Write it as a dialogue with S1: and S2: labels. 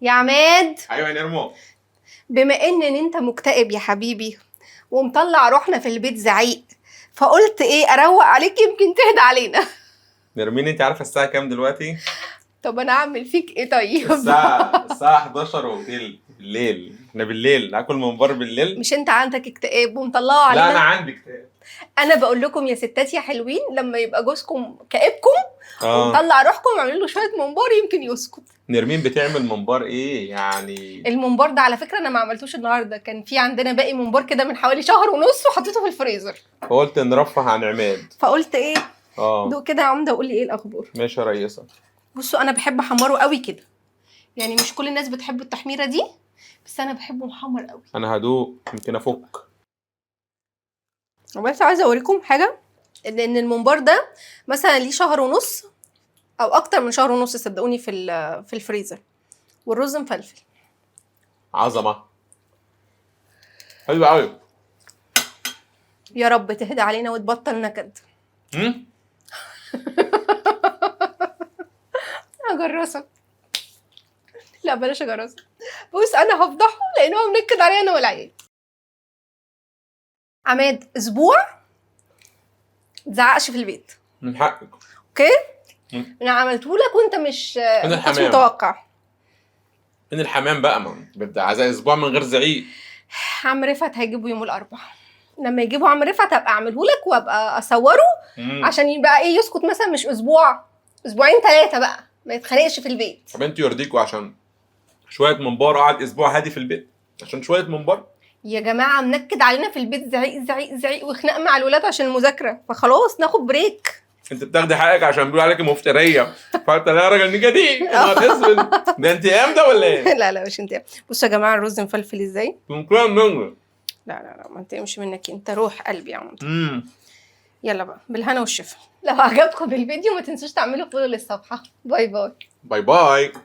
S1: يا عماد،
S2: ايوه يا نرمو.
S1: بما ان انت مكتئب يا حبيبي ومطلع روحنا في البيت زعيق، فقلت ايه اروق عليك يمكن تهدى علينا.
S2: نرمين، انت عارفه الساعه كام دلوقتي؟
S1: طب انا اعمل فيك ايه طيب؟
S2: الساعه 11 وتلت بالليل. احنا بالليل ناكل ممبار بالليل.
S1: مش انت عندك اكتئاب ومطلعه علينا؟
S2: لا انا عندي كتاب.
S1: انا بقول لكم يا ستات يا حلوين، لما يبقى جوزكم كئيبكم
S2: اه
S1: ومطلع روحكم اعملوا له شويه ممبار يمكن يسكت.
S2: نرمين بتعمل ممبار ايه يعني؟
S1: الممبار ده على فكره انا ما عملتوش النهارده، كان في عندنا باقي ممبار كده من حوالي شهر ونص وحطيته في الفريزر،
S2: قلت نرفه عن عماد.
S1: فقلت ايه
S2: اه
S1: دوق كده يا عمده وقول لي ايه الاخبار.
S2: ماشي يا ريسه.
S1: بصوا انا بحب احمره قوي كده، يعني مش كل الناس بتحب التحميره دي بس انا بحبه محمر قوي.
S2: انا هدوق يمكن افك.
S1: بس عايزه اوريكم حاجه، ان الممبار ده مثلا ليه شهر ونص او اكتر من شهر ونص صدقوني في الفريزر، والرز مفلفل.
S2: عظمه حلوه قوي.
S1: يا رب تهدى علينا وتبطل نكد. اجرسك؟ لا بلاش اجرسك. بص انا هفضحه لان هو منكد عليا انا والعيال. عماد اسبوع متزعقش في البيت،
S2: من حقك.
S1: اوكي؟ انا عملته لك وانت مش
S2: الحمام.
S1: متوقع.
S2: من الحمام بقى، ما بدي عايز اسبوع من غير زعيق.
S1: عم رفعت هيجيبه يوم الاربعاء، لما يجيبوا عم رفعت هبقى اعمله لك وابقى اصوره عشان يبقى ايه يسكت مثلا مش اسبوع، اسبوعين 3 بقى ما يتخانقش في البيت.
S2: طب انتوا يرضيكوا عشان شويه ممبار قعد اسبوع هادي في البيت عشان شويه ممبار؟
S1: يا جماعه منكد علينا في البيت زعيق زعيق زعيق وخناق مع الولاد عشان المذاكره، فخلاص ناخد بريك.
S2: انت بتاخدي حقك عشان بيقولوا عليكي مفتريه. فانت لا راجل نكدي ده انتقام ده ولا ايه؟
S1: لا لا مش انت. بصوا يا جماعه الرز مفلفل ازاي.
S2: ممكن منه.
S1: لا ما انتقمش منك، انت روح قلبي يا عمد. يلا بقى بالهنا والشفا. لو عجبكم الفيديو ما تنسوش تعملوا فولو للصفحه. باي باي.
S2: باي باي.